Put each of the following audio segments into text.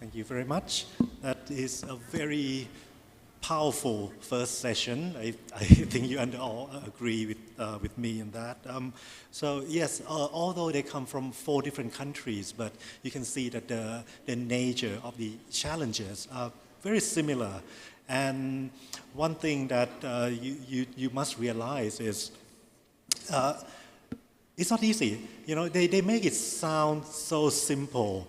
Thank you very much. That is a very powerful first session. I think you all agree with me in that. So yes, although they come from 4 different countries, but you can see that the nature of the challenges are very similar. And one thing that you must realize is it's not easy. They make it sound so simple.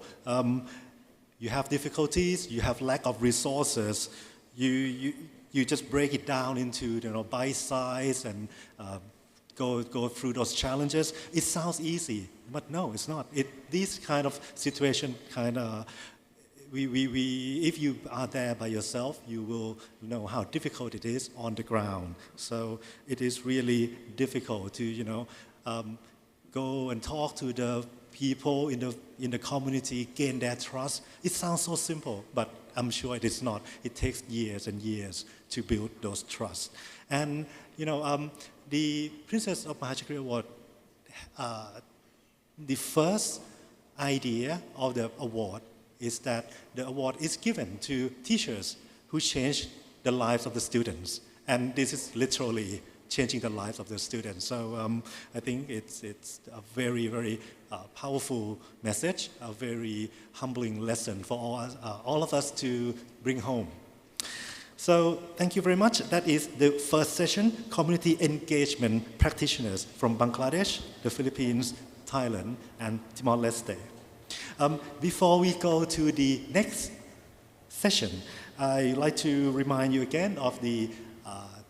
You have difficulties, you have lack of resources, you just break it down into bite size and go through those challenges. It sounds easy, but no, it's not. This kind of situation if you are there by yourself, you will know how difficult it is on the ground. So it is really difficult to go and talk to the people in the community, gain their trust. It sounds so simple, but I'm sure it is not. It takes years and years to build those trusts. And the Princess of Mahachakri Award, the first idea of the award is that the award is given to teachers who change the lives of the students. And this is literally changing the lives of the students. So I think it's a very, very powerful message, a very humbling lesson for all of us to bring home. So thank you very much. That is the first session, Community Engagement Practitioners from Bangladesh, the Philippines, Thailand, and Timor-Leste. Before we go to the next session, I'd like to remind you again of the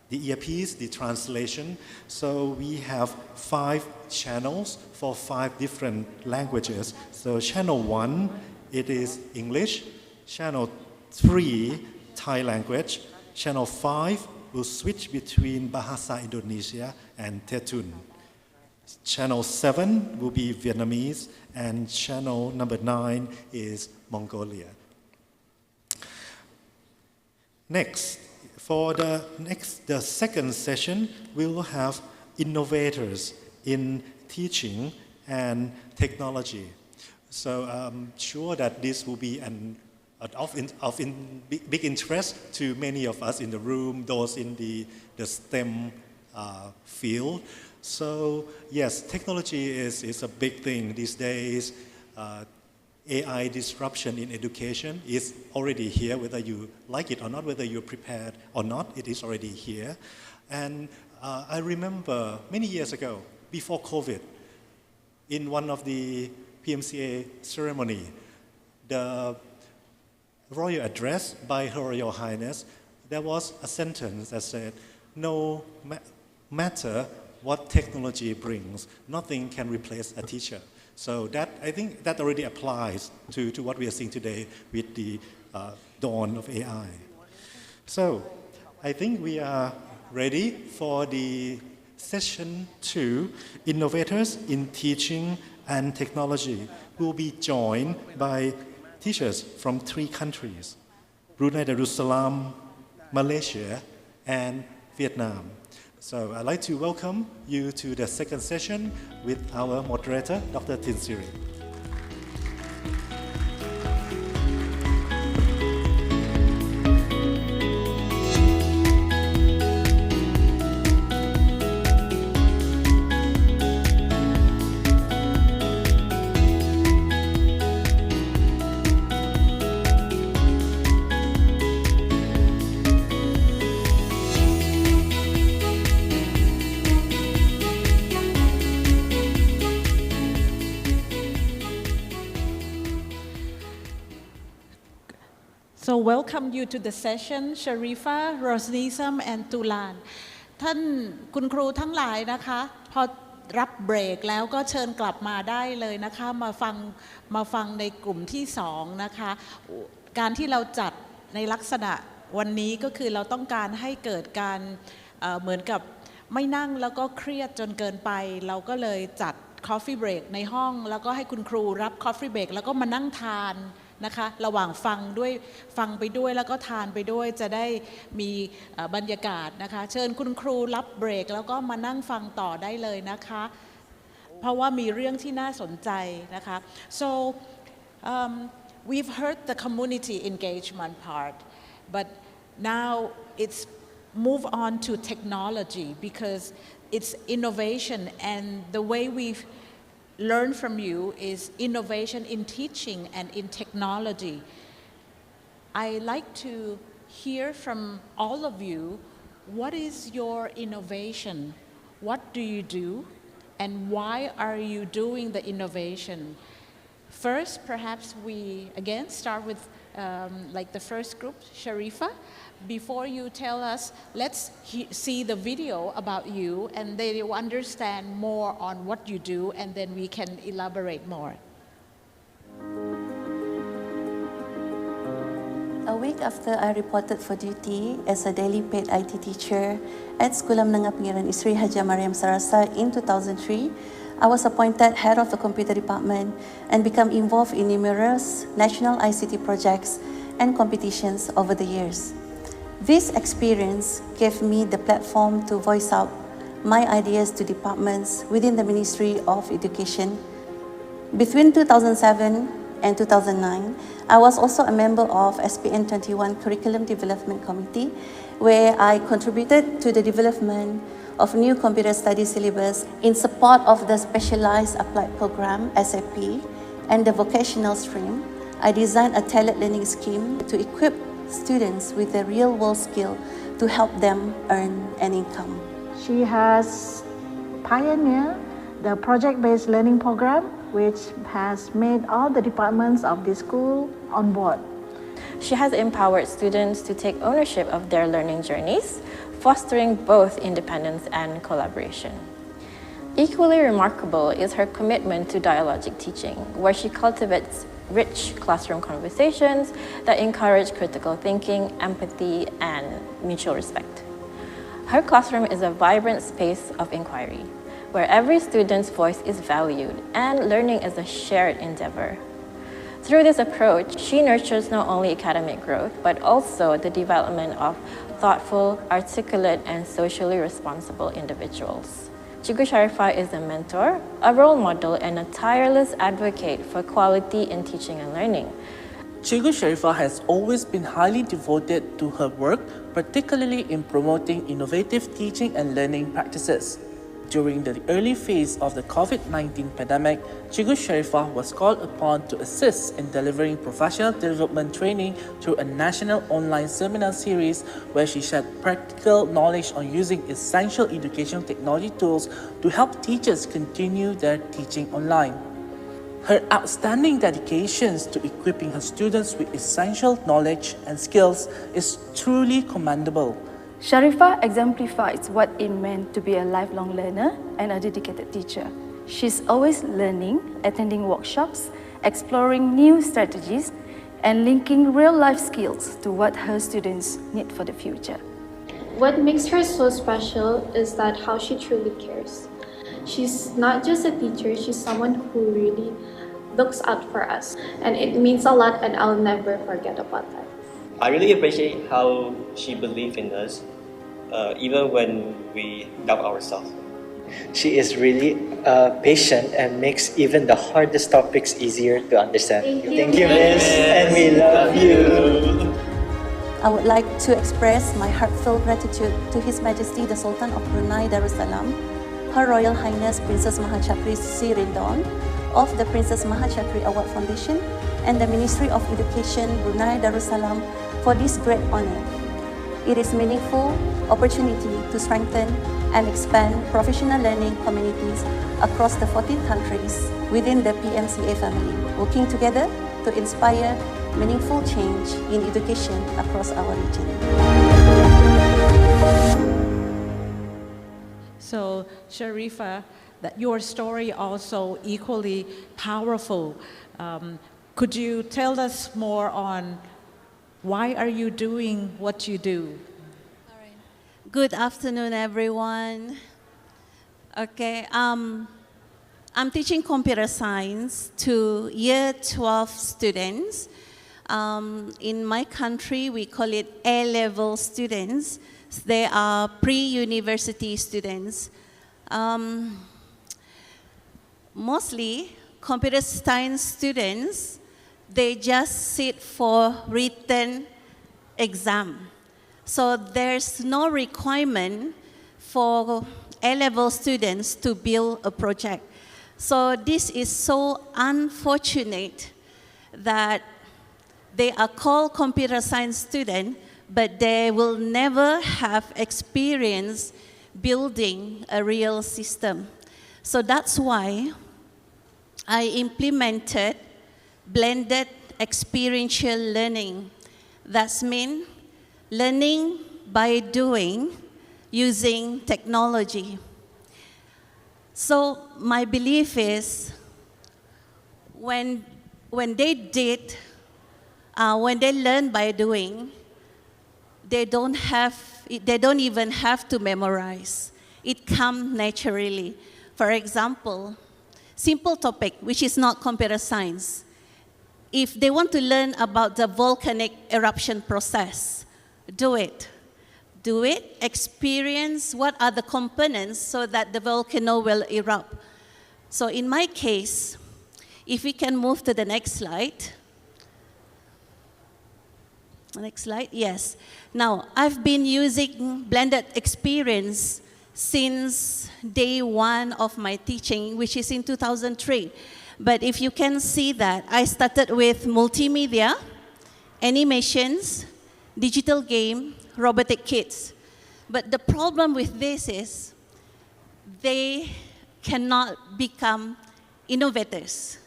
earpiece, the translation. So we have 5 channels for 5 different languages. So channel 1, it is English. Channel 3, Thai language. Channel 5 will switch between Bahasa Indonesia and Tetun. Channel 7 will be Vietnamese, and channel number 9 is Mongolia. Next, for the second session, we will have innovators in teaching and technology. So I'm sure that this will be of big interest to many of us in the room, those in the STEM field. So yes, technology is a big thing these days. AI disruption in education is already here, whether you like it or not, whether you're prepared or not, it is already here. And I remember many years ago, before COVID, in one of the PMCA ceremony, the royal address by Her Royal Highness, there was a sentence that said, no matter what technology brings, nothing can replace a teacher. So I think that already applies to what we are seeing today with the dawn of AI. So I think we are ready for the session 2, Innovators in Teaching and Technology. We'll be joined by teachers from 3 countries, Brunei Darussalam, Malaysia, and Vietnam. So I'd like to welcome you to the second session with our moderator, Dr. Tin Siri. So welcome you to the session, Shahrifah, Rosnizam, and Tulan. ท่านคุณครูทั้งหลายนะคะพอรับเบรกแล้วก็เชิญกลับมาได้เลยนะคะมาฟังในกลุ่มที่2นะคะการที่เราจัดในลักษณะวันนี้ก็คือเราต้องการให้เกิดการเหมือนกับไม่นั่งแล้วก็เครียดจนเกินไปเราก็เลยจัด coffee break ในห้องแล้วก็ให้คุณครูรับ coffee break แล้วก็มานั่งทานนะคะระหว่างฟังไปด้วยแล้วก็ทานไปด้วยจะได้มีบรรยากาศนะคะเชิญคุณครูรับเบรกแล้วก็มานั่งฟังต่อได้เลยนะคะเพราะว่ามีเรื่องที่น่าสนใจนะคะ so we've heard the community engagement part, but now it's move on to technology because it's innovation, and the way we've learned from you is innovation in teaching and in technology. I like to hear from all of you, what is your innovation? What do you do? And why are you doing the innovation? First, perhaps we again start with like the first group, Shahrifah. Before you tell us, let's see the video about you, and they will understand more on what you do, and then we can elaborate more. A week after I reported for duty as a daily paid IT teacher at Sekolah Menengah Pengiran Isri Haja Mariam Sarasa in 2003, I was appointed head of the computer department and became involved in numerous national ICT projects and competitions over the years. This experience gave me the platform to voice out my ideas to departments within the Ministry of Education. Between 2007 and 2009, I was also a member of SPN 21 Curriculum Development Committee, where I contributed to the development of new computer studies syllabus in support of the Specialized Applied Program, SAP, and the vocational stream. I designed a tailored learning scheme to equip students with a real-world skill to help them earn an income. She has pioneered the project-based learning program, which has made all the departments of the school on board. She has empowered students to take ownership of their learning journeys, fostering both independence and collaboration. Equally remarkable is her commitment to dialogic teaching, where she cultivates rich classroom conversations that encourage critical thinking, empathy, and mutual respect. Her classroom is a vibrant space of inquiry, where every student's voice is valued and learning is a shared endeavor. Through this approach, she nurtures not only academic growth, but also the development of thoughtful, articulate, and socially responsible individuals. Cikgu Shahrifah is a mentor, a role model, and a tireless advocate for quality in teaching and learning. Cikgu Shahrifah has always been highly devoted to her work, particularly in promoting innovative teaching and learning practices. During the early phase of the COVID-19 pandemic, Cikgu Shahrifah was called upon to assist in delivering professional development training through a national online seminar series where she shared practical knowledge on using essential educational technology tools to help teachers continue their teaching online. Her outstanding dedications to equipping her students with essential knowledge and skills is truly commendable. Shahrifah exemplifies what it meant to be a lifelong learner and a dedicated teacher. She's always learning, attending workshops, exploring new strategies, and linking real-life skills to what her students need for the future. What makes her so special is that how she truly cares. She's not just a teacher, she's someone who really looks out for us. And it means a lot, and I'll never forget about that. I really appreciate how she believed in us, even when we doubt ourselves. She is really patient and makes even the hardest topics easier to understand. Thank you, Miss, and we love you. I would like to express my heartfelt gratitude to His Majesty the Sultan of Brunei Darussalam, Her Royal Highness Princess Mahachakri Sri Rindon of the Princess Mahachakri Award Foundation and the Ministry of Education Brunei Darussalam for this great honor. It is a meaningful opportunity to strengthen and expand professional learning communities across the 14 countries within the PMCA family, working together to inspire meaningful change in education across our region. So, Shahrifah, that your story also equally powerful. Could you tell us more on why are you doing what you do? All right. Good afternoon, everyone. Okay, I'm teaching computer science to year 12 students. In my country, we call it A-level students. They are pre-university students. Mostly, computer science students they just sit for written exam. So there's no requirement for A-level students to build a project. So this is so unfortunate that they are called computer science students, but they will never have experience building a real system. So that's why I implemented blended experiential learning. That means learning by doing using technology. So my belief is when they learn by doing, they don't even have to memorize. It comes naturally. For example, simple topic, which is not computer science. If they want to learn about the volcanic eruption process, do it. Do it, experience what are the components so that the volcano will erupt. So in my case, if we can move to the next slide. Next slide, yes. Now, I've been using blended experience since day one of my teaching, which is in 2003. But if you can see that, I started with multimedia, animations, digital game, robotic kits. But the problem with this is they cannot become innovators.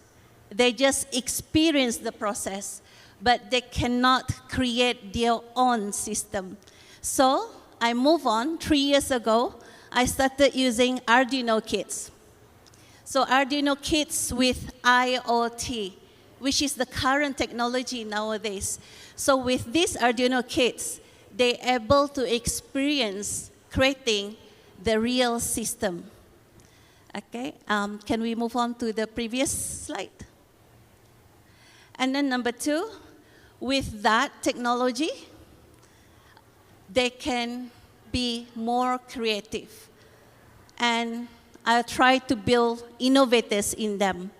They just experience the process, but they cannot create their own system. So I move on. 3 years ago, I started using Arduino kits. So Arduino kits with IoT, which is the current technology nowadays. So with these Arduino kits, they're able to experience creating the real system. Okay, can we move on to the previous slide? And then number 2, with that technology, they can be more creative. And I try to build innovators in them.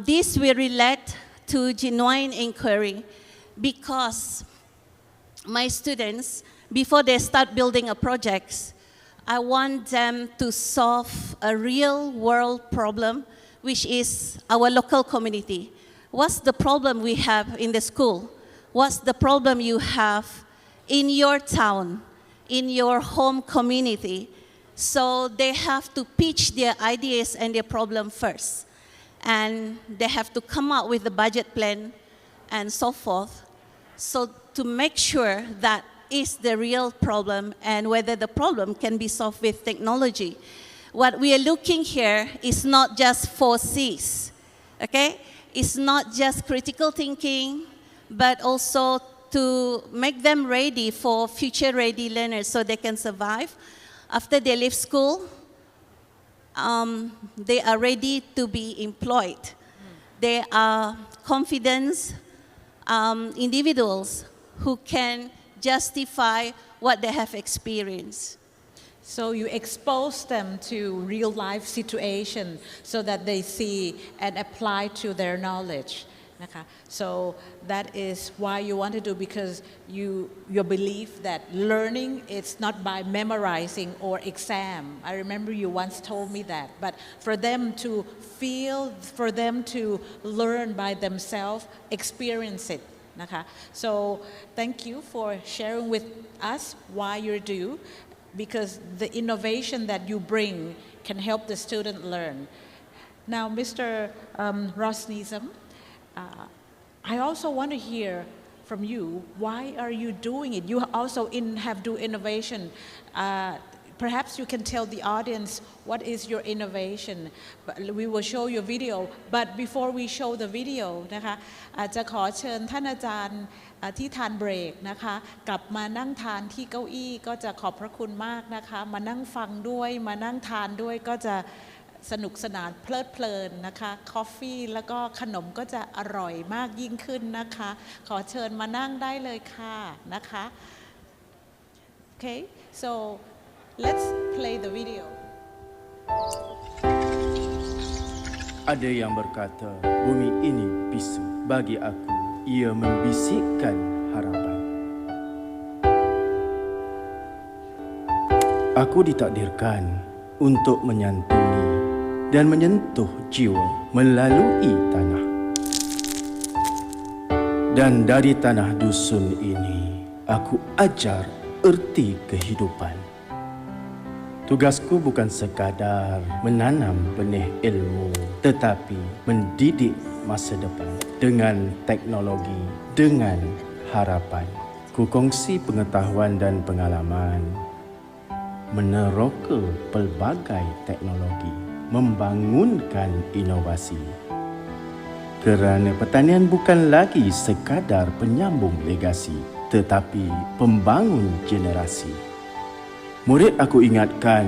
This will relate to genuine inquiry because my students, before they start building a project, I want them to solve a real world problem, which is our local community. What's the problem we have in the school? What's the problem you have in your town, in your home community? So they have to pitch their ideas and their problem first. And they have to come up with a budget plan and so forth. So to make sure that is the real problem and whether the problem can be solved with technology. What we are looking here is not just 4 C's, okay? It's not just critical thinking, but also to make them ready for future-ready learners so they can survive. After they leave school, they are ready to be employed. They are confident individuals who can justify what they have experienced. So you expose them to real-life situation so that they see and apply to their knowledge. So that is why you want to do, because you believe that learning is not by memorizing or exam. I remember you once told me that. But for them to feel, for them to learn by themselves, experience it. So thank you for sharing with us why you do, because the innovation that you bring can help the student learn. Now, Mr. Rosnizam, I also want to hear from you, why are you doing it? You also have do innovation. Perhaps you can tell the audience what is your innovation. We will show you a video, but before we show the video นะคะจะขอเชิญท่านอาจารย์ที่ทานเบรกนะคะกลับมานั่งทานที่เก้าอี้ก็จะขอบพระคุณมากนะคะมานั่งฟังด้วยมานั่งทานด้วยก็จะสนุกสนานเพลิดเพลินนะคะกาแฟแล้วก็ขนมก็จะอร่อยมากยิ่งขึ้นนะคะขอเชิญมานั่งได้เลยค่ะนะคะ Okay, so let's play the video. Ada yang berkata bumi ini bisu. bagi aku, ia membisikkan harapan. Aku ditakdirkan untuk menyantuni dan menyentuh jiwa melalui tanah. Dan dari tanah dusun ini, aku ajar erti kehidupan. Tugasku bukan sekadar menanam benih ilmu, tetapi mendidik masa depan dengan teknologi, dengan harapan. Ku kongsi pengetahuan dan pengalaman, meneroka pelbagai teknologi, membangunkan inovasi. Kerana pertanian bukan lagi sekadar penyambung legasi, tetapi pembangun generasi. Murid aku ingatkan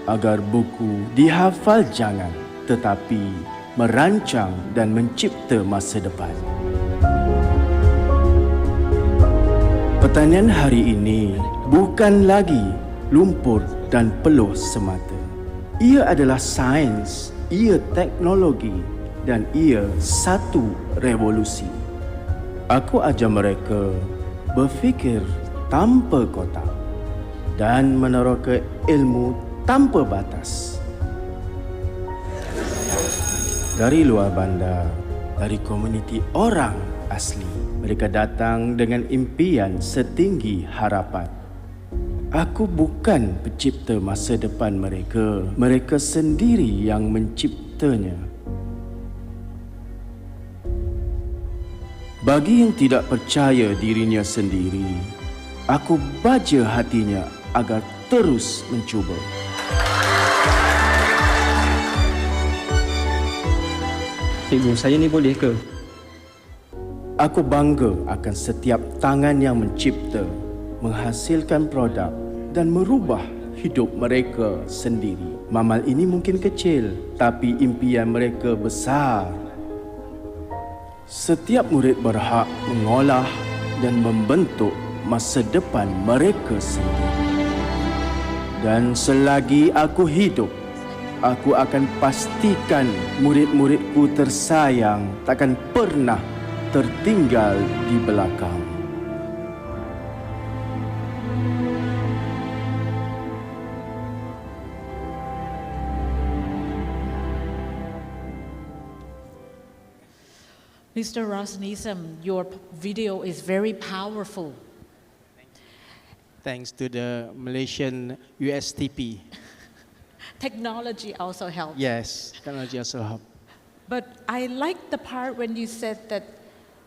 agar buku dihafal jangan, tetapi merancang dan mencipta masa depan. Pertanian hari ini bukan lagi lumpur dan peluh semata. Ia adalah sains, ia teknologi dan ia satu revolusi. Aku ajar mereka berfikir tanpa kotak dan meneroka ilmu tanpa batas. Dari luar bandar, dari komuniti orang asli, mereka datang dengan impian setinggi harapan. Aku bukan pencipta masa depan mereka, mereka sendiri yang menciptanya. Bagi yang tidak percaya dirinya sendiri, aku baja hatinya agar terus mencuba. Cikgu, saya ni boleh ke? Aku bangga akan setiap tangan yang mencipta, menghasilkan produk dan merubah hidup mereka sendiri. Mamal ini mungkin kecil, tapi impian mereka besar. Setiap murid berhak mengolah dan membentuk masa depan mereka sendiri. Dan selagi aku hidup, aku akan pastikan murid-muridku tersayang takkan pernah tertinggal di belakang. Mr. Rosnizam, your video is very powerful. Thanks to the Malaysian USTP. Technology also helps. Yes, technology also helps. But I like the part when you said that,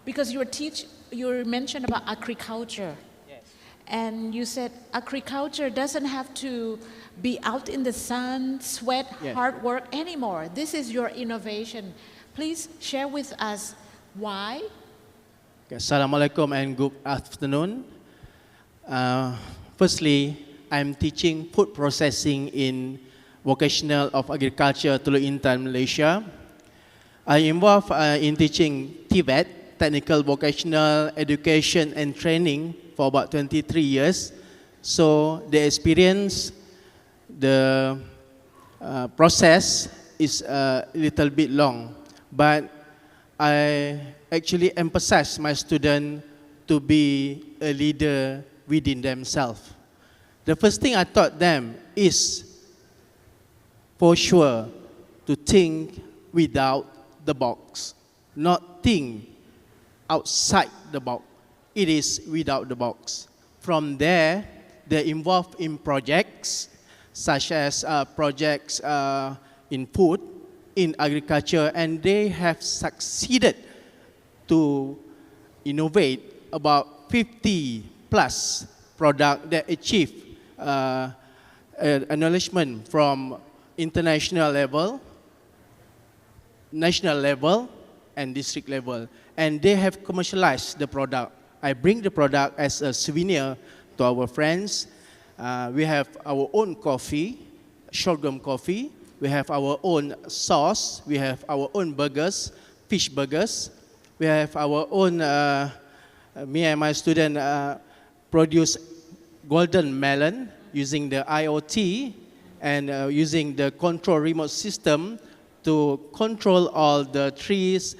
because you mentioned about agriculture. Yes. And you said agriculture doesn't have to be out in the sun, sweat, Yes. hard work anymore. This is your innovation. Please share with us why. Okay, Assalamualaikum and good afternoon. Firstly, I'm teaching food processing in Vocational of Agriculture, Teluk Intan, Malaysia. I involved in teaching TVET, Technical Vocational Education and Training, for about 23 years. So the experience, the process is a little bit long, but I actually emphasize my students to be a leader within themselves. The first thing I taught them is, for sure, to think without the box, not think outside the box. It is without the box. From there, they're involved in projects, such as projects in food, in agriculture, and they have succeeded to innovate about 50 plus products that achieve acknowledgement from international level, national level, and district level. And they have commercialized the product. I bring the product as a souvenir to our friends. We have our own coffee, sorghum coffee. We have our own sauce. We have our own burgers, fish burgers. We have our own, me and my student produce golden melon using the IoT and using the control remote system to control all the trees,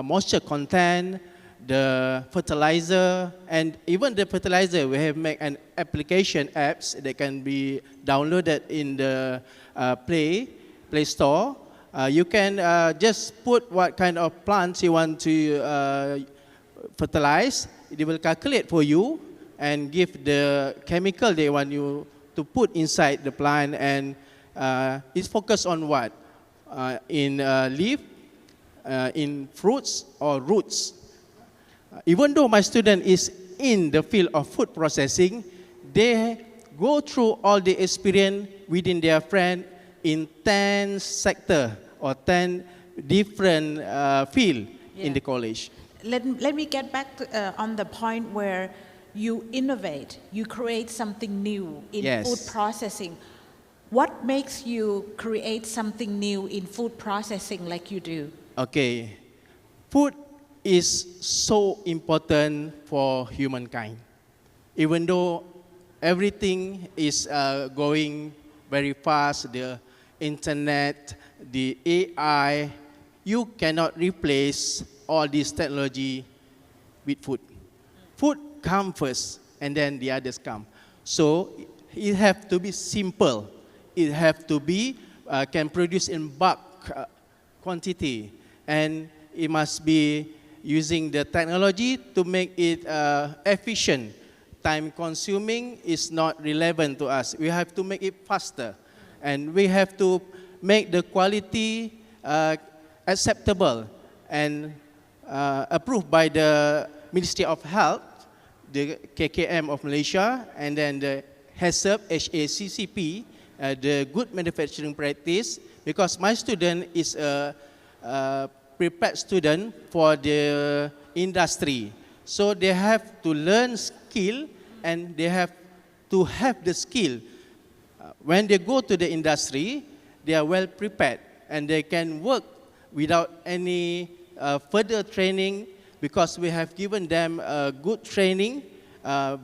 moisture content, the fertilizer, and even the fertilizer, we have made an application apps that can be downloaded in the Play Store. You can just put what kind of plants you want to fertilize. It will calculate for you and give the chemical they want you to put inside the plant, and it's focused on what? In leaf, in fruits or roots. Even though my student is in the field of food processing, they go through all the experience within their friend in 10 sector or 10 different field in the college. Let me get back to, on the point where you innovate, you create something new in food processing. What makes you create something new in food processing like you do? Okay, food is so important for humankind. Even though everything is going very fast, the internet, the AI, you cannot replace all this technology with food. Food comes first, and then the others come. So it has to be simple. It has to be, can produce in bulk quantity, and it must be using the technology to make it efficient. Time consuming is not relevant to us. We have to make it faster, and we have to make the quality acceptable and approved by the Ministry of Health, the KKM of Malaysia, and then the HACCP, HACCP, the good manufacturing practice, because my student is a prepared student for the industry. So they have to learn skill, and they have to have the skill. When they go to the industry, they are well prepared, and they can work without any further training, because we have given them good training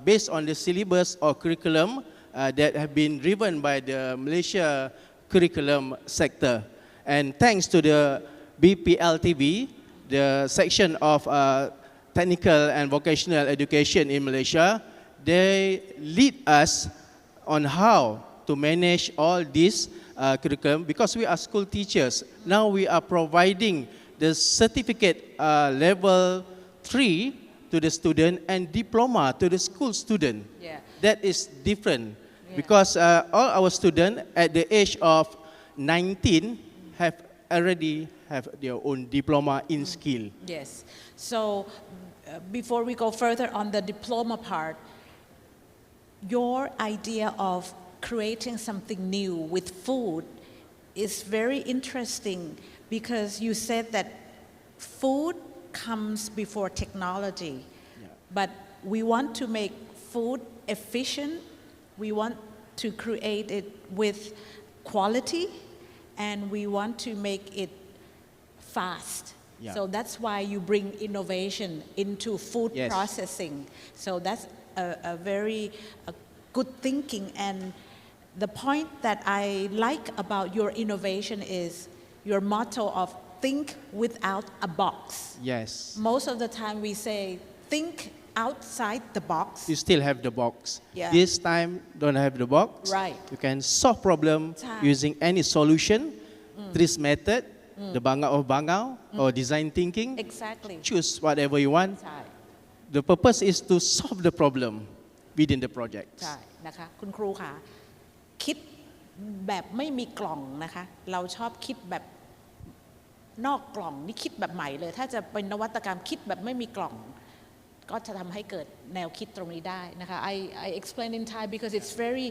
based on the syllabus or curriculum that have been driven by the Malaysia curriculum sector. And thanks to the BPLTV, the section of technical and vocational education in Malaysia, they lead us on how to manage all this curriculum, because we are school teachers. Now we are providing the certificate level 3 to the student and diploma to the school student. Yeah. That is different, because all our students at the age of 19 have already have their own diploma in skill. Yes. So before we go further on the diploma part, your idea of creating something new with food is very interesting, because you said that food comes before technology, but we want to make food efficient, we want to create it with quality, and we want to make it fast. Yeah. So that's why you bring innovation into food processing. So that's a very good thinking. And the point that I like about your innovation is your motto of think without a box. Yes. Most of the time we say think outside the box. You still have the box. Yeah. This time, don't have the box. Right. You can solve problem using any solution, TRIS method, the bangau of bangau, or design thinking. Exactly. Choose whatever you want. The purpose is to solve the problem within the project. ใช่นะคะคุณครูค่ะคิดแบบไม่มีกล่องนะคะเราชอบคิดแบบนอกกล่องนี่คิดแบบใหม่เลยถ้าจะเป็นนวัตกรรมคิดแบบไม่มีกล่องก็จะทำให้เกิดแนวคิดตรงนี้ได้นะคะ I explain in Thai because it's very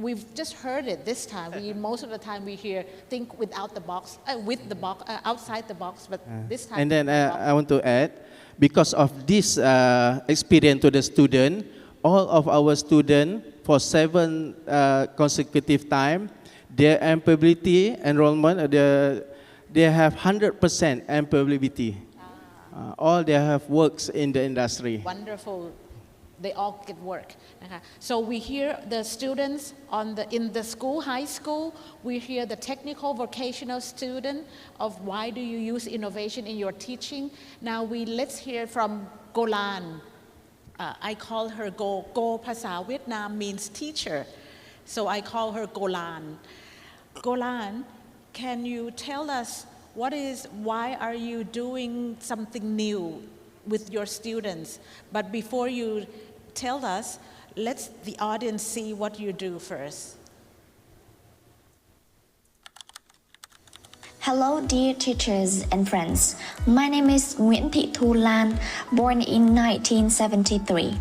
we've just heard it this time. Most of the time we hear think without the box, with the box, outside the box, but this time. And then I want to add, because of this experience to the student, all of our students for 7 consecutive time, their employability enrollment, they have 100% employability. All they have works in the industry. Wonderful. they all get work. So we hear the students in the school, high school, we hear the technical vocational student of why do you use innovation in your teaching. Now let's hear from Golan. I call her Go. Go ภาษาเวียดนาม means teacher. So I call her Golan. Golan, can you tell us why are you doing something new with your students? But before you tell us, let the audience see what you do first. Hello, dear teachers and friends. My name is Nguyễn Thị Thu Lan, born in 1973.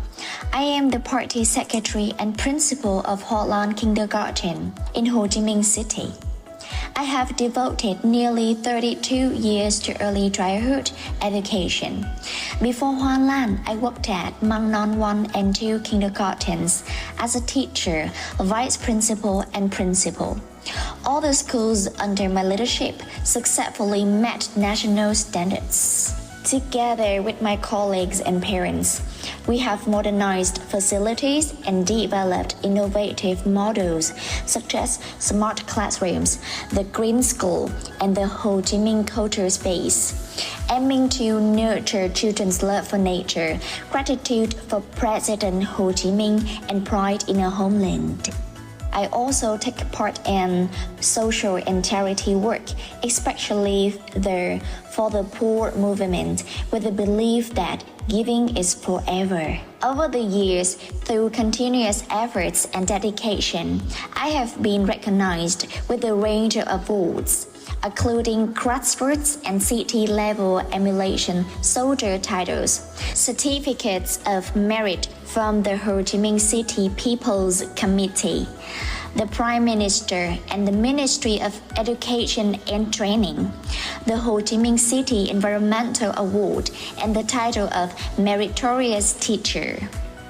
I am the party secretary and principal of Hoa Lan Kindergarten in Ho Chi Minh City. I have devoted nearly 32 years to early childhood education. Before Hoa Lan, I worked at Mang Non 1 and 2 kindergartens as a teacher, vice principal, and principal. All the schools under my leadership successfully met national standards. Together with my colleagues and parents, we have modernized facilities and developed innovative models such as smart classrooms, the Green School, and the Ho Chi Minh Culture Space, aiming to nurture children's love for nature, gratitude for President Ho Chi Minh, and pride in our homeland. I also take part in social and charity work, especially the For the Poor movement, with the belief that giving is forever. Over the years, through continuous efforts and dedication, I have been recognized with a range of awards, including grassroots and city-level emulation soldier titles, certificates of merit from the Ho Chi Minh City People's Committee, the Prime Minister and the Ministry of Education and Training, the Ho Chi Minh City Environmental Award, and the title of Meritorious Teacher.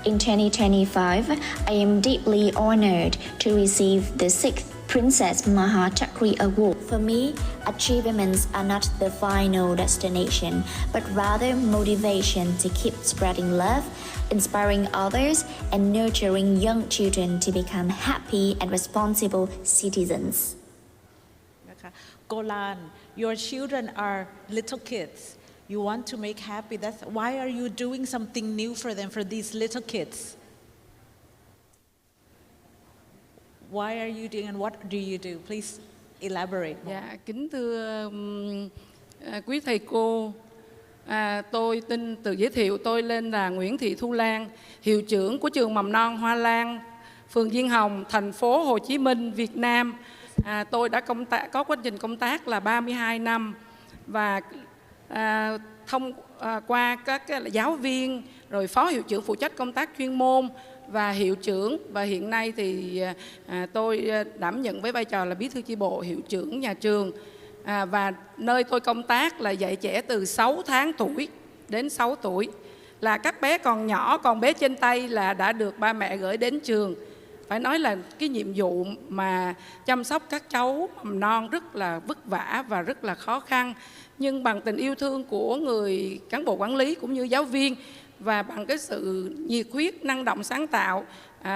In 2025, I am deeply honored to receive the 6th Princess Maha Chakri Award. For me, achievements are not the final destination, but rather motivation to keep spreading love, inspiring others, and nurturing young children to become happy and responsible citizens. Golan, your children are little kids. You want to make happy. Why are you doing something new for them, for these little kids? Why are you doing and what do you do? Please elaborate. Dạ, kính thưa quý thầy cô, tôi tự giới thiệu tôi lên là Nguyễn Thị Thu Lan, hiệu trưởng của trường mầm non Hoa Lan, phường Diên Hồng, thành phố Hồ Chí Minh, Việt Nam. Tôi đã có quá trình công tác là 32 năm và thông qua các giáo viên, rồi phó hiệu trưởng phụ trách công tác chuyên môn và hiệu trưởng, và hiện nay thì tôi đảm nhận với vai trò là bí thư chi bộ, hiệu trưởng nhà trường, và nơi tôi công tác là dạy trẻ từ 6 tháng tuổi đến 6 tuổi, là các bé còn nhỏ, còn bé trên tay là đã được ba mẹ gửi đến trường. Phải nói là cái nhiệm vụ mà chăm sóc các cháu mầm non rất là vất vả và rất là khó khăn, nhưng bằng tình yêu thương của người cán bộ quản lý cũng như giáo viên, và bằng cái sự nhiệt huyết, năng động, sáng tạo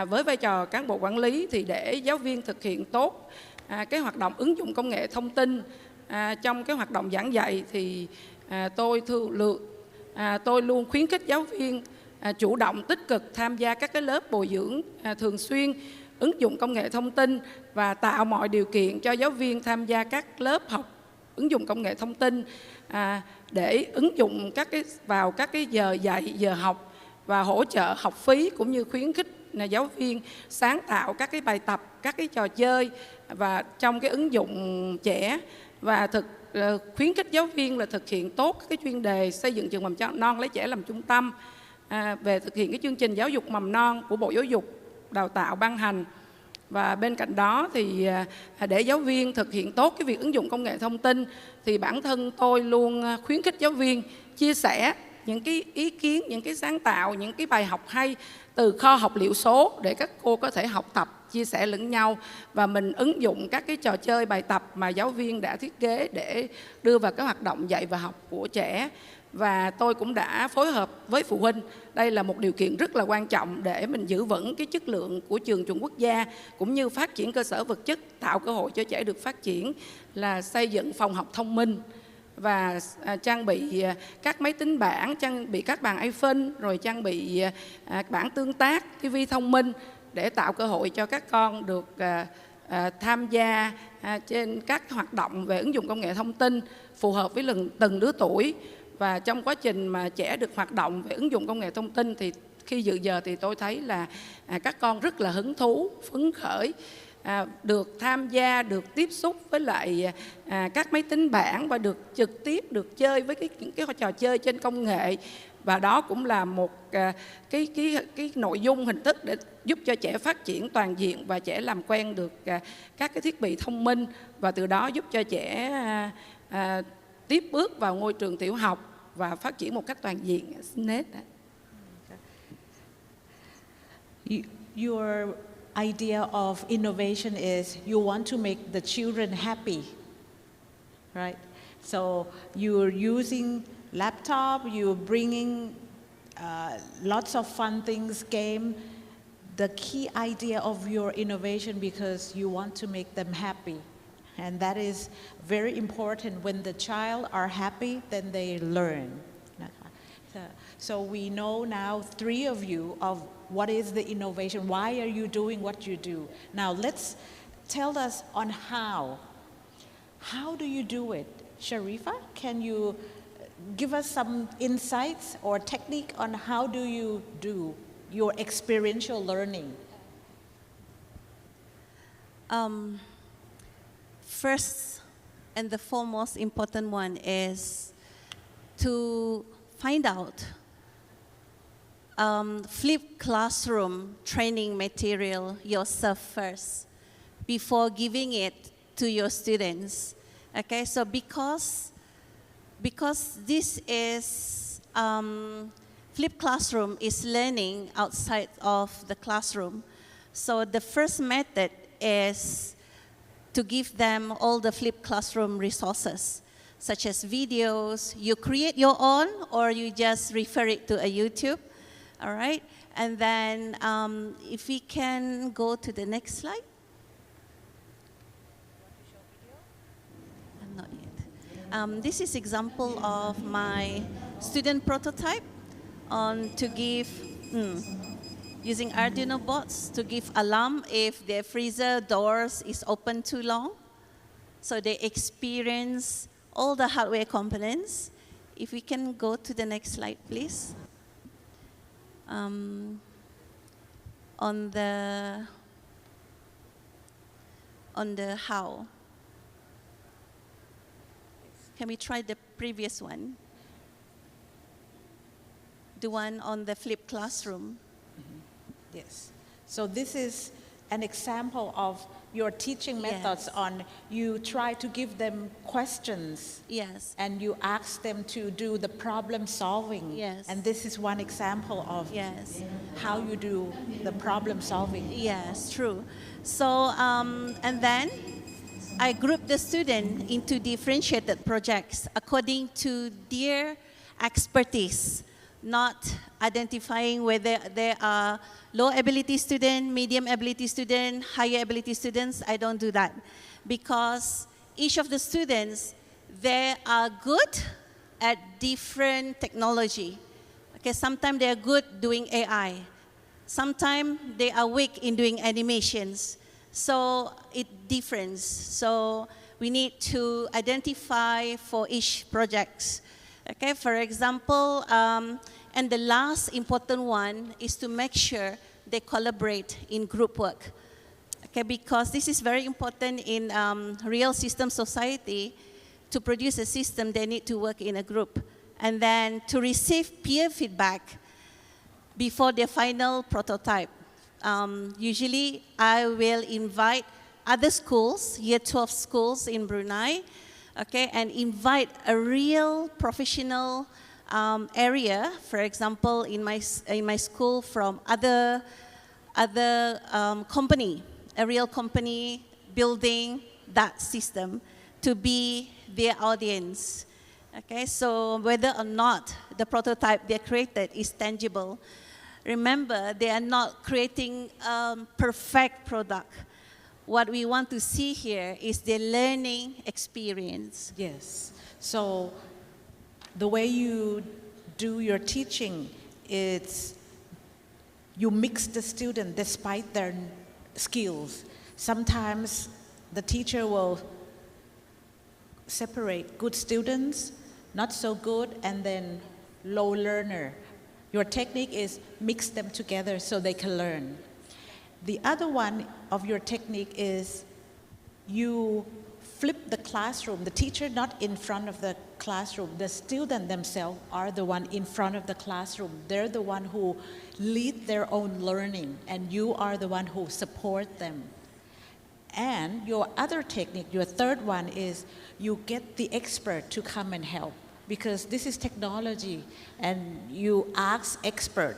với vai trò cán bộ quản lý, thì để giáo viên thực hiện tốt cái hoạt động ứng dụng công nghệ thông tin trong cái hoạt động giảng dạy, thì tôi luôn khuyến khích giáo viên chủ động tích cực tham gia các cái lớp bồi dưỡng thường xuyên ứng dụng công nghệ thông tin, và tạo mọi điều kiện cho giáo viên tham gia các lớp học ứng dụng công nghệ thông tin để ứng dụng vào các cái giờ dạy, giờ học, và hỗ trợ học phí, cũng như khuyến khích giáo viên sáng tạo các cái bài tập, các cái trò chơi và trong cái ứng dụng trẻ, và khuyến khích giáo viên là thực hiện tốt cái chuyên đề xây dựng trường mầm non lấy trẻ làm trung tâm, về thực hiện cái chương trình giáo dục mầm non của Bộ Giáo dục Đào tạo ban hành. Và bên cạnh đó thì để giáo viên thực hiện tốt cái việc ứng dụng công nghệ thông tin, thì bản thân tôi luôn khuyến khích giáo viên chia sẻ những cái ý kiến, những cái sáng tạo, những cái bài học hay từ kho học liệu số để các cô có thể học tập, chia sẻ lẫn nhau, và mình ứng dụng các cái trò chơi, bài tập mà giáo viên đã thiết kế để đưa vào cái hoạt động dạy và học của trẻ. và tôi cũng đã phối hợp với phụ huynh. Đây là một điều kiện rất là quan trọng để mình giữ vững cái chất lượng của trường chuẩn quốc gia cũng như phát triển cơ sở vật chất, tạo cơ hội cho trẻ được phát triển, là xây dựng phòng học thông minh và trang bị các máy tính bảng, trang bị các bàn iPhone, rồi trang bị bảng tương tác, TV thông minh để tạo cơ hội cho các con được tham gia trên các hoạt động về ứng dụng công nghệ thông tin phù hợp với từng lứa tuổi. Và trong quá trình mà trẻ được hoạt động về ứng dụng công nghệ thông tin thì khi dự giờ thì tôi thấy là các con rất là hứng thú, phấn khởi, được tham gia, được tiếp xúc với lại các máy tính bảng và được trực tiếp được chơi với những cái trò chơi trên công nghệ. Và đó cũng là một cái nội dung hình thức để giúp cho trẻ phát triển toàn diện và trẻ làm quen được các cái thiết bị thông minh, và từ đó giúp cho trẻ tiếp bước vào ngôi trường tiểu học và phát triển một cách toàn diện. Your idea of innovation is you want to make the children happy, right? So you're using laptop, you're bringing lots of fun things, game. The key idea of your innovation because you want to make them happy. And that is very important. When the child are happy, then they learn. So we know now, 3 of you, of what is the innovation, why are you doing what you do. Now let's tell us on how. How do you do it? Shahrifah, can you give us some insights or technique on how do you do your experiential learning? First and the foremost important one is to find out flipped classroom training material yourself first before giving it to your students. Okay, so because this is flipped classroom is learning outside of the classroom. So the first method is to give them all the flipped classroom resources, such as videos. You create your own or you just refer it to a YouTube, all right? And then if we can go to the next slide. Not yet. This is example of my student prototype to give, using Arduino boards to give alarm if their freezer doors is open too long. So they experience all the hardware components. If we can go to the next slide, please. On the how. Can we try the previous one? The one on the flipped classroom. Yes. So this is an example of your teaching methods on you try to give them questions. Yes. And you ask them to do the problem solving. Yes. And this is one example of how you do the problem solving. Yes, true. So, and then I group the student into differentiated projects according to their expertise, not identifying whether they are low ability student, medium ability student, higher ability students. I don't do that because each of the students, they are good at different technology. Okay, sometimes they are good doing AI. Sometimes they are weak in doing animations. So it differs. So we need to identify for each project. Okay, for example, and the last important one is to make sure they collaborate in group work. Okay, because this is very important in real system society. To produce a system, they need to work in a group. And then to receive peer feedback before the final prototype. Usually, I will invite other schools, year 12 schools in Brunei, okay, and invite a real professional area, for example, in my school from other company, a real company building that system to be their audience. Okay, so whether or not the prototype they created is tangible, remember they are not creating a perfect product. What we want to see here is the learning experience. Yes. So the way you do your teaching is you mix the student despite their skills. Sometimes the teacher will separate good students, not so good, and then low learner. Your technique is mix them together so they can learn. The other one of your technique is you flip the classroom, the teacher not in front of the classroom, the student themselves are the one in front of the classroom. They're the one who lead their own learning, and you are the one who support them. And your other technique, your third one, is you get the expert to come and help, because this is technology, and you ask expert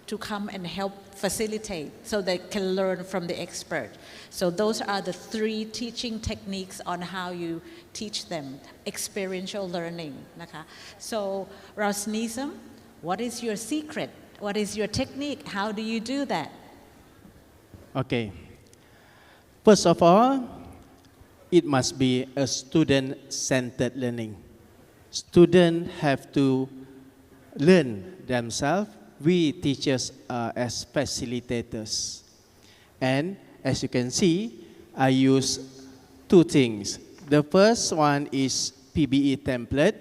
to come and help facilitate so they can learn from the expert. So those are the three teaching techniques on how you teach them, experiential learning. So Rosnizam, what is your secret? What is your technique? How do you do that? Okay. First of all, it must be a student-centered learning. Students have to learn themselves. We teachers are as facilitators. And as you can see, I use two things. The first one is PBE template.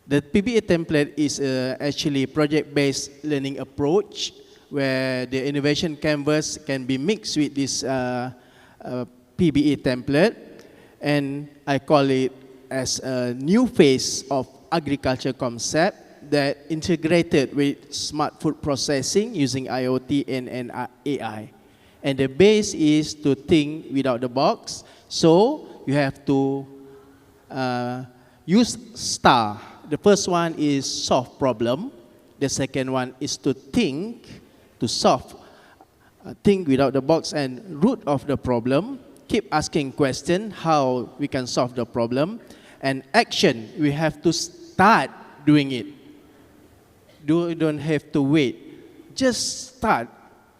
The PBE template is actually project-based learning approach where the innovation canvas can be mixed with this PBE template, and I call it as a new phase of agriculture concept that integrated with smart food processing using IoT and AI. And the base is to think without the box. So you have to use STAR. The first one is solve problem. The second one is to think, to solve, think without the box and root of the problem. Keep asking questions how we can solve the problem. And action, we have to start doing it. You don't have to wait. Just start,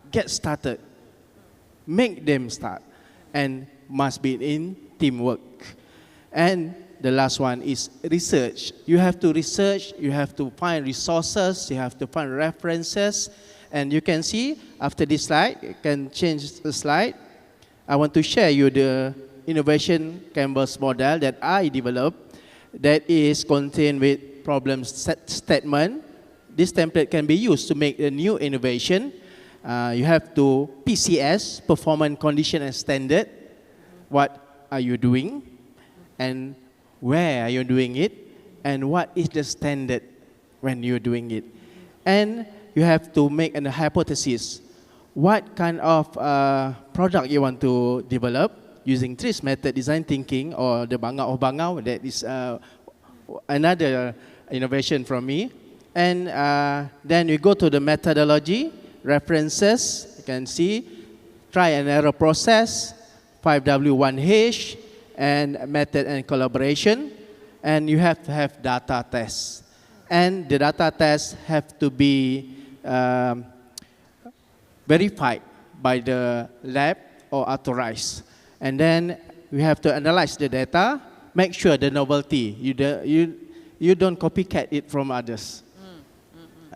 get started. Make them start. And must be in teamwork. And the last one is research. You have to research, you have to find resources, you have to find references. And you can see after this slide, you can change the slide. I want to share you the innovation canvas model that I developed that is contained with problem statement. This template can be used to make a new innovation. You have to PCS, performance, condition, and standard. What are you doing? And where are you doing it? And what is the standard when you're doing it? And you have to make a hypothesis. What kind of product you want to develop using TRIS method, design thinking, or the Bangau of Bangau. That is another innovation from me. And then we go to the methodology, references. You can see try and error process, 5W1H, and method and collaboration. And you have to have data tests. And the data tests have to be verified by the lab or authorized. And then we have to analyze the data, make sure the novelty, you don't copycat it from others.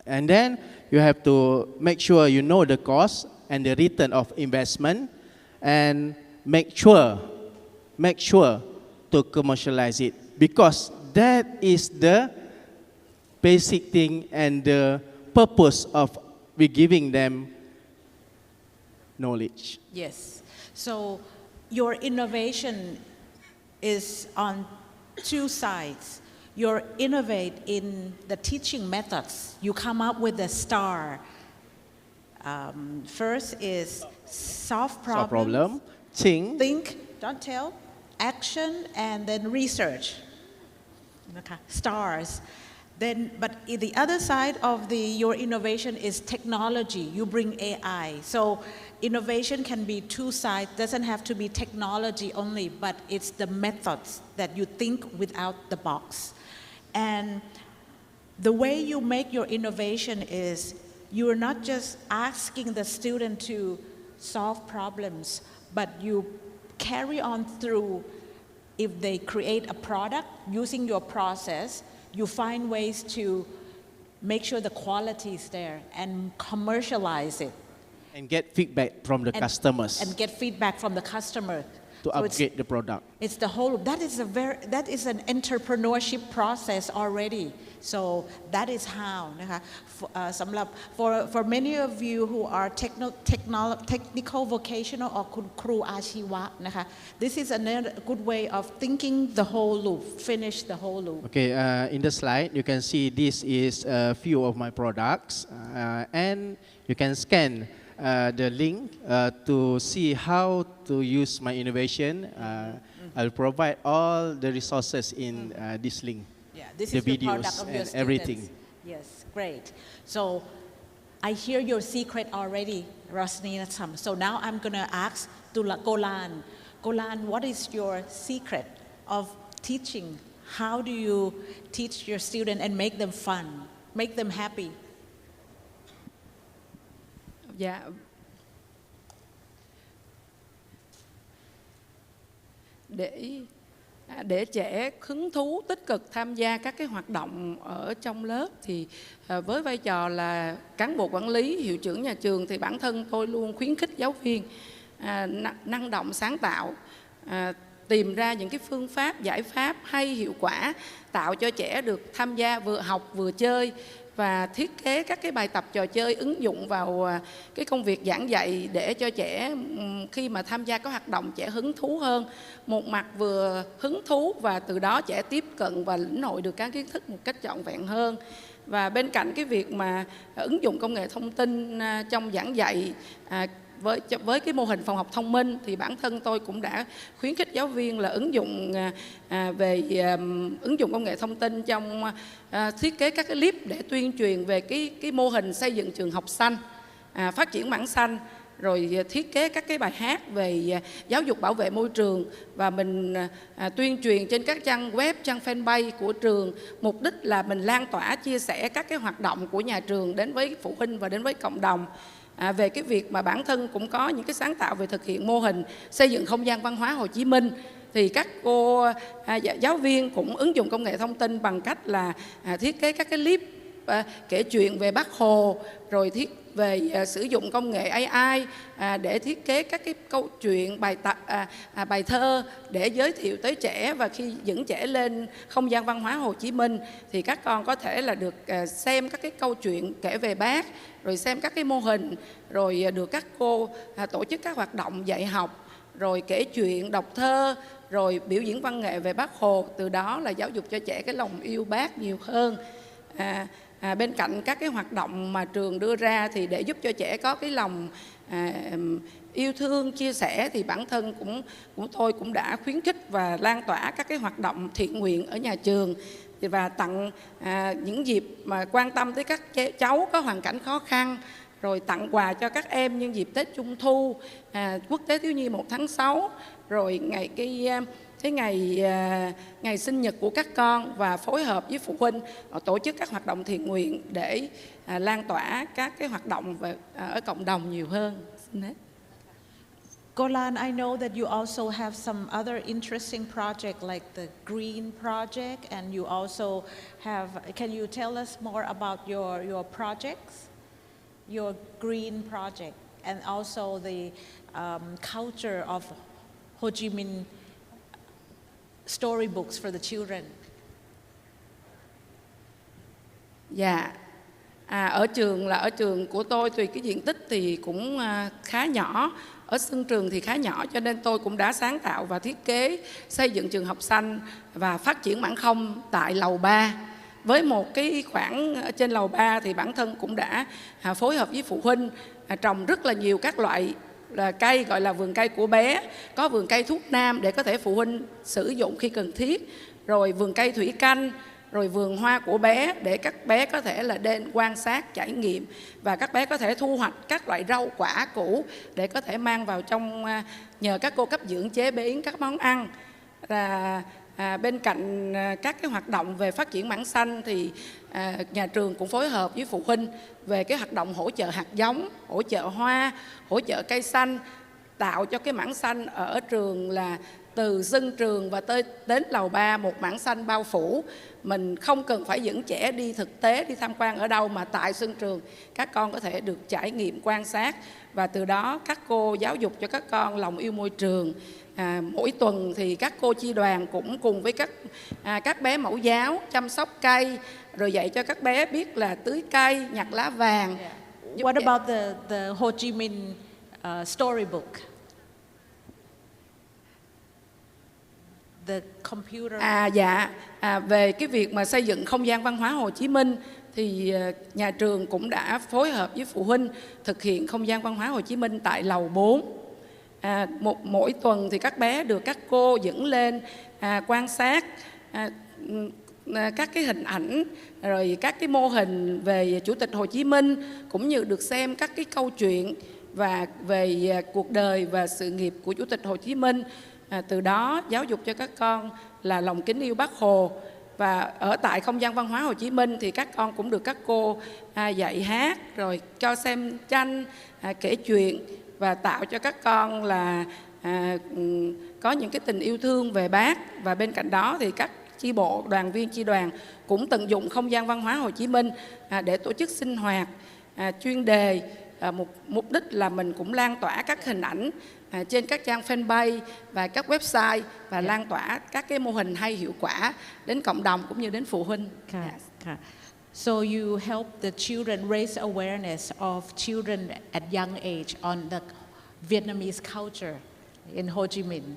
And then you have to make sure you know the cost and the return of investment, and make sure to commercialize it, because that is the basic thing and the purpose of we giving them knowledge. Yes. So your innovation is on two sides. You innovate in the teaching methods. You come up with a STAR. First is solve problem, think, don't tell, action, and then research. Okay. STARS. Then, but the other side of your innovation is technology. You bring AI. So innovation can be two sides. Doesn't have to be technology only, but it's the methods that you think without the box. And the way you make your innovation is you're not just asking the student to solve problems, but you carry on through. If they create a product using your process, you find ways to make sure the quality is there and commercialize it. And get feedback from the customers. And get feedback from the customer. To upgrade the product. It's the whole, that is an entrepreneurship process already. So that is how, for many of you who are technical vocational or คุณครูอาชีวะนะคะ this is a good way of thinking the whole loop, finish the whole loop. Okay, in the slide you can see this is a few of my products, and you can scan the link to see how to use my innovation. I'll provide all the resources in this link. Yeah, this the is the videos product of your and students. everything. Yes, great. So I hear your secret already, Rosnizam. So now I'm going to ask Golan. Golan, what is your secret of teaching? How do you teach your students and make them fun, make them happy? Dạ. Để trẻ hứng thú tích cực tham gia các cái hoạt động ở trong lớp thì với vai trò là cán bộ quản lý, hiệu trưởng nhà trường thì bản thân tôi luôn khuyến khích giáo viên năng động sáng tạo, tìm ra những cái phương pháp, giải pháp hay hiệu quả, tạo cho trẻ được tham gia vừa học vừa chơi và thiết kế các cái bài tập trò chơi ứng dụng vào cái công việc giảng dạy để cho trẻ khi mà tham gia các hoạt động trẻ hứng thú hơn. Một mặt vừa hứng thú và từ đó trẻ tiếp cận và lĩnh hội được các kiến thức một cách trọn vẹn hơn. Và bên cạnh cái việc mà ứng dụng công nghệ thông tin trong giảng dạy với cái mô hình phòng học thông minh thì bản thân tôi cũng đã khuyến khích giáo viên là ứng dụng ứng dụng công nghệ thông tin trong thiết kế các cái clip để tuyên truyền về cái mô hình xây dựng trường học xanh, phát triển mảng xanh, rồi thiết kế các cái bài hát về giáo dục bảo vệ môi trường và mình tuyên truyền trên các trang web, trang fanpage của trường. Mục đích là mình lan tỏa, chia sẻ các cái hoạt động của nhà trường đến với phụ huynh và đến với cộng đồng. Về cái việc mà bản thân cũng có những cái sáng tạo về thực hiện mô hình xây dựng không gian văn hóa Hồ Chí Minh thì các cô giáo viên cũng ứng dụng công nghệ thông tin bằng cách là thiết kế các cái clip kể chuyện về Bác Hồ, rồi về sử dụng công nghệ AI để thiết kế các cái câu chuyện, bài thơ để giới thiệu tới trẻ. Và khi dẫn trẻ lên không gian văn hóa Hồ Chí Minh thì các con có thể là được xem các cái câu chuyện kể về Bác, rồi xem các cái mô hình, rồi được các cô tổ chức các hoạt động dạy học, rồi kể chuyện, đọc thơ, rồi biểu diễn văn nghệ về Bác Hồ. Từ đó là giáo dục cho trẻ cái lòng yêu Bác nhiều hơn. Bên cạnh các cái hoạt động mà trường đưa ra thì để giúp cho trẻ có cái lòng yêu thương, chia sẻ thì bản thân của tôi cũng đã khuyến khích và lan tỏa các cái hoạt động thiện nguyện ở nhà trường và tặng những dịp mà quan tâm tới các cháu có hoàn cảnh khó khăn, rồi tặng quà cho các em nhân dịp Tết Trung Thu, Quốc tế Thiếu nhi 1 tháng 6, rồi ngày sinh nhật của các con, và phối hợp với phụ huynh tổ chức các hoạt động thiện nguyện để lan tỏa các cái hoạt động ở cộng đồng nhiều hơn. Golan, I know that you also have some other interesting project like the Green Project, and you also have, can you tell us more about your projects, your Green Project, and also the culture of Ho Chi Minh storybooks for the children? Dạ, ở trường của tôi tùy cái diện tích thì cũng khá nhỏ, ở sân trường thì khá nhỏ, cho nên tôi cũng đã sáng tạo và thiết kế xây dựng trường học xanh và phát triển mảng không tại lầu 3. Với một cái khoảng trên lầu 3 thì bản thân cũng đã phối hợp với phụ huynh trồng rất là nhiều các loại cây, gọi là vườn cây của bé, có vườn cây thuốc nam để có thể phụ huynh sử dụng khi cần thiết, rồi vườn cây thủy canh, rồi vườn hoa của bé để các bé có thể là đến quan sát, trải nghiệm, và các bé có thể thu hoạch các loại rau quả củ để có thể mang vào trong, nhờ các cô cấp dưỡng chế biến các món ăn. Bên cạnh các cái hoạt động về phát triển mảng xanh thì nhà trường cũng phối hợp với phụ huynh về cái hoạt động hỗ trợ hạt giống, hỗ trợ hoa, hỗ trợ cây xanh, tạo cho cái mảng xanh ở trường là từ sân trường và đến lầu 3 một mảng xanh bao phủ. Mình không cần phải dẫn trẻ đi thực tế, đi tham quan ở đâu, mà tại sân trường các con có thể được trải nghiệm quan sát, và từ đó các cô giáo dục cho các con lòng yêu môi trường. Mỗi tuần thì các cô chi đoàn cũng cùng với các bé mẫu giáo chăm sóc cây, rồi dạy cho các bé biết là tưới cây, nhặt lá vàng. What about the Ho Chi Minh storybook? The computer. Về cái việc mà xây dựng không gian văn hóa Hồ Chí Minh thì nhà trường cũng đã phối hợp với phụ huynh thực hiện không gian văn hóa Hồ Chí Minh tại lầu 4. Mỗi tuần thì các bé được các cô dẫn lên quan sát các cái hình ảnh, rồi các cái mô hình về Chủ tịch Hồ Chí Minh, cũng như được xem các cái câu chuyện và về cuộc đời và sự nghiệp của Chủ tịch Hồ Chí Minh. Từ đó giáo dục cho các con là lòng kính yêu Bác Hồ. Và ở tại không gian văn hóa Hồ Chí Minh thì các con cũng được các cô dạy hát, rồi cho xem tranh, kể chuyện, và tạo cho các con là có những cái tình yêu thương về Bác. Và bên cạnh đó thì các chi bộ, đoàn viên chi đoàn cũng tận dụng không gian văn hóa Hồ Chí Minh để tổ chức sinh hoạt chuyên đề. Mục đích là mình cũng lan tỏa các hình ảnh trên các trang fanpage và các website, và lan tỏa các cái mô hình hay hiệu quả đến cộng đồng cũng như đến phụ huynh. So you help the children raise awareness of children at young age on the Vietnamese culture in Ho Chi Minh.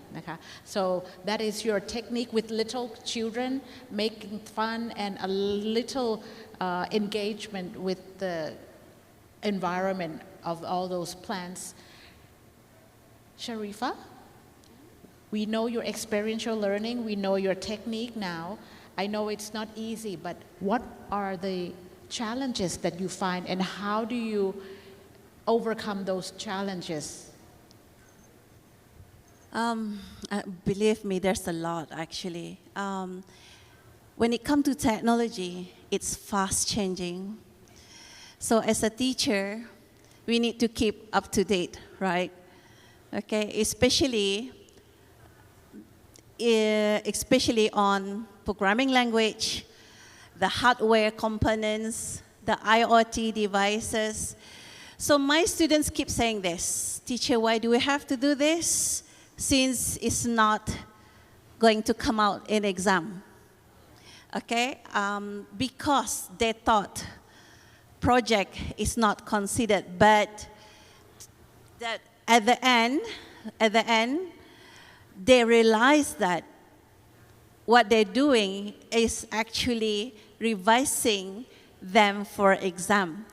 So that is your technique with little children, making fun and a little engagement with the environment of all those plants. Shahrifah, we know your experiential learning, we know your technique now. I know it's not easy, but what are the challenges that you find, and how do you overcome those challenges? Believe me, there's a lot actually. When it comes to technology, it's fast changing. So as a teacher, we need to keep up to date, right? Okay, especially on programming language, the hardware components, the IoT devices. So my students keep saying this, teacher, why do we have to do this since it's not going to come out in exam? Okay, because they thought project is not considered, but that at the end, they realize that what they're doing is actually revising them for exam,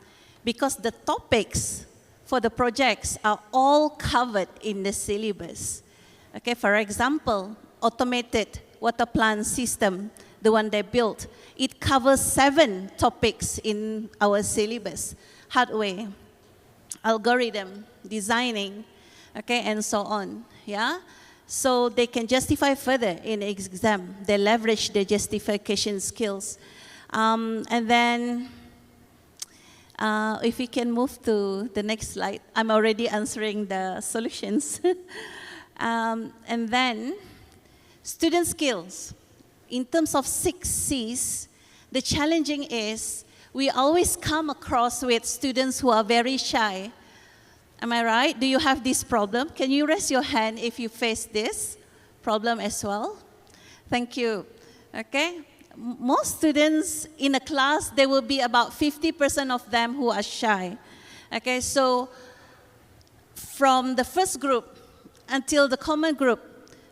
because the topics for the projects are all covered in the syllabus. Okay, for example, automated water plant system, the one they built, it covers 7 topics in our syllabus: hardware, algorithm, designing, okay, and so on. Yeah, so they can justify further in exam. They leverage their justification skills, and then if we can move to the next slide, I'm already answering the solutions. And then student skills. In terms of 6 C's, the challenging is we always come across with students who are very shy. Am I right? Do you have this problem? Can you raise your hand if you face this problem as well? Thank you. Okay. Most students in a class, there will be about 50% of them who are shy. Okay, so from the first group until the common group,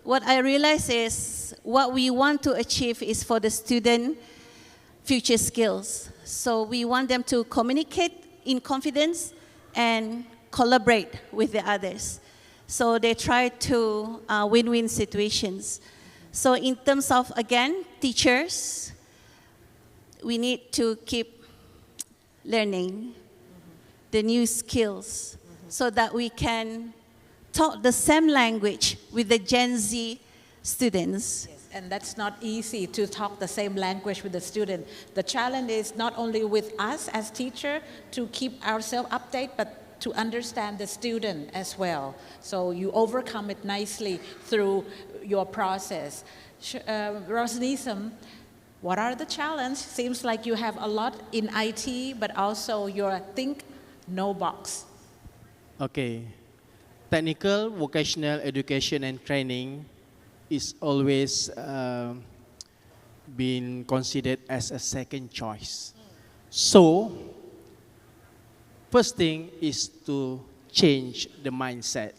what I realize is what we want to achieve is for the student future skills. So we want them to communicate in confidence and collaborate with the others. So they try to win-win situations. So in terms of, again, teachers, we need to keep learning the new skills so that we can talk the same language with the Gen Z students. Yes. And that's not easy to talk the same language with the student. The challenge is not only with us as teacher to keep ourselves updated, but to understand the student as well. So you overcome it nicely through your process. Rosnizam, what are the challenges? Seems like you have a lot in IT, but also your think no box. Okay. Technical, vocational education and training is always been considered as a second choice. So, first thing is to change the mindset.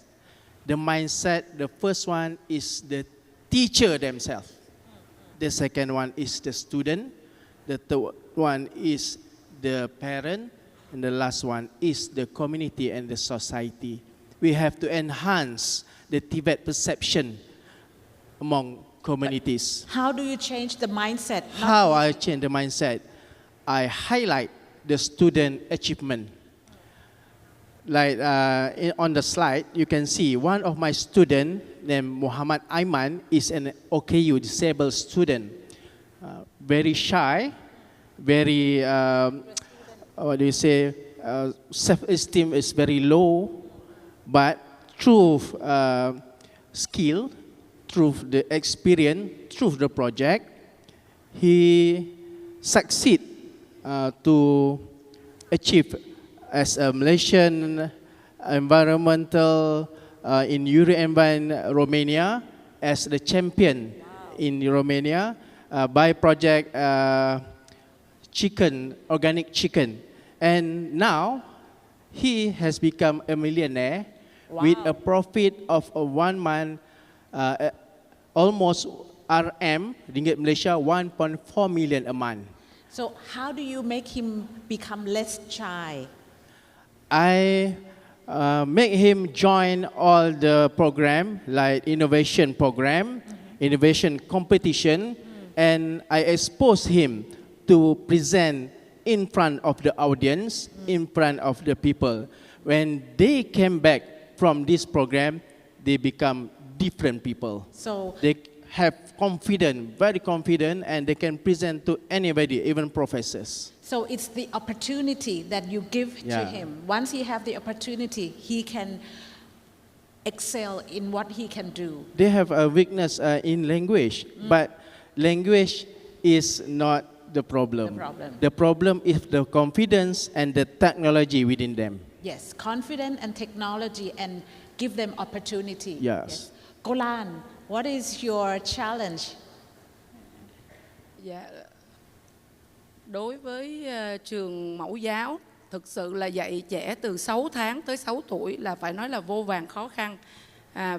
The mindset, the first one is the teacher themselves. The second one is the student. The third one is the parent. And the last one is the community and the society. We have to enhance the TVET perception among communities. But how do you change the mindset? How I change the mindset? I highlight the student achievement. Like on the slide, you can see one of my students named Muhammad Aiman is an OKU disabled student. Very shy, very, what do you say, self-esteem is very low, but through skill, through the experience, through the project, he succeed to achieve as a Malaysian environmental in Euro Romania as the champion in Romania by project chicken, organic chicken. And now he has become a millionaire with a profit of 1 month almost ringgit Malaysia 1.4 million a month. So how do you make him become less shy? I make him join all the program like innovation program, innovation competition, and I expose him to present in front of the audience, in front of the people. When they came back from this program, they become different people. So they have confidence, very confident, and they can present to anybody, even professors. So it's the opportunity that you give to him. Once he have the opportunity, he can excel in what he can do. They have a weakness in language, but language is not the problem. The problem is the confidence and the technology within them. Yes, confidence and technology, and give them opportunity. Yes. Golan, what is your challenge? Dạ, đối với trường mẫu giáo, thực sự là dạy trẻ từ 6 tháng tới 6 tuổi là phải nói là vô vàn khó khăn.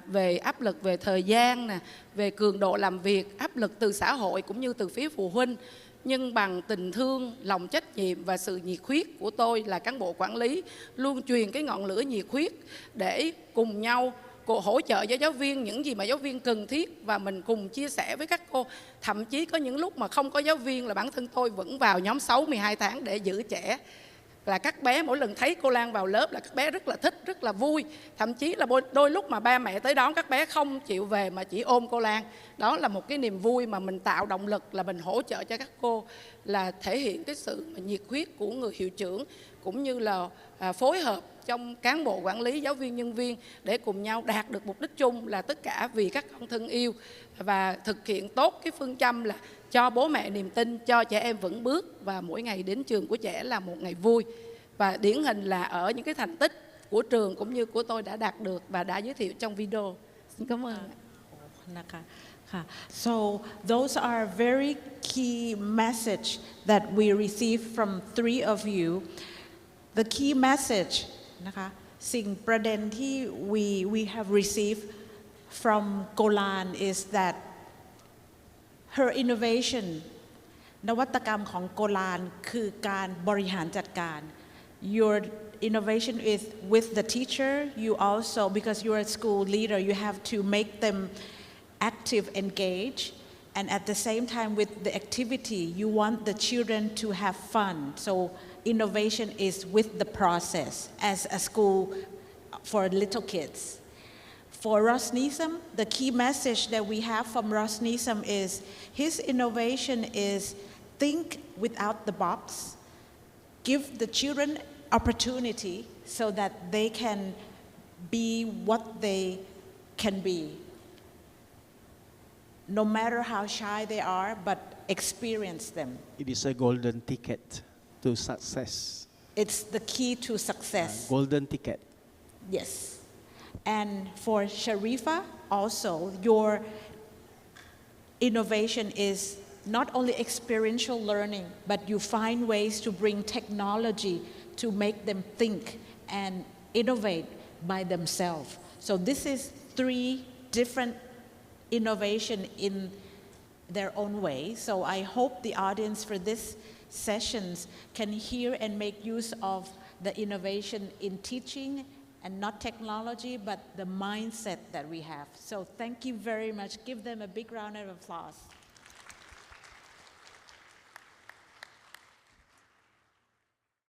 Về áp lực về thời gian, về cường độ làm việc, áp lực từ xã hội cũng như từ phía phụ huynh. Nhưng bằng tình thương, lòng trách nhiệm và sự nhiệt huyết của tôi là cán bộ quản lý, luôn truyền cái ngọn lửa nhiệt huyết để cùng nhau hỗ trợ cho giáo viên những gì mà giáo viên cần thiết, và mình cùng chia sẻ với các cô. Thậm chí có những lúc mà không có giáo viên là bản thân tôi vẫn vào nhóm 6-12 tháng để giữ trẻ. Là các bé mỗi lần thấy cô Lan vào lớp là các bé rất là thích, rất là vui. Thậm chí là đôi lúc mà ba mẹ tới đón các bé không chịu về mà chỉ ôm cô Lan. Đó là một cái niềm vui mà mình tạo động lực, là mình hỗ trợ cho các cô, là thể hiện cái sự nhiệt huyết của người hiệu trưởng, cũng như là phối hợp trong cán bộ quản lý, giáo viên, nhân viên để cùng nhau đạt được mục đích chung là tất cả vì các con thân yêu, và thực hiện tốt cái phương châm là cho bố mẹ niềm tin, cho trẻ em vững bước, và mỗi ngày đến trường của trẻ là một ngày vui. Và điển hình là ở những cái thành tích của trường cũng như của tôi đã đạt được và đã giới thiệu trong video. Xin cảm ơn. So those are very key message that we receive from three of you. The key message นะคะสิ่งประเด็นที่ we have received from Golan is that her innovation นวัตกรรมของโกลานคือการบริหารจัดการ Your innovation is with the teacher. You also, because you're a school leader, you have to make them active, engaged, and at the same time with the activity, you want the children to have fun. So innovation is with the process as a school for little kids. For Rosnizam, the key message that we have from Rosnizam is his innovation is think without the box, give the children opportunity so that they can be what they can be. No matter how shy they are, but experience them. It is a golden ticket to success. It's the key to success. Golden ticket. Yes. And for Shahrifah, also, your innovation is not only experiential learning, but you find ways to bring technology to make them think and innovate by themselves. So this is 3 different innovation in their own way. So I hope the audience for this sessions can hear and make use of the innovation in teaching, and not technology, but the mindset that we have. So thank you very much. Give them a big round of applause.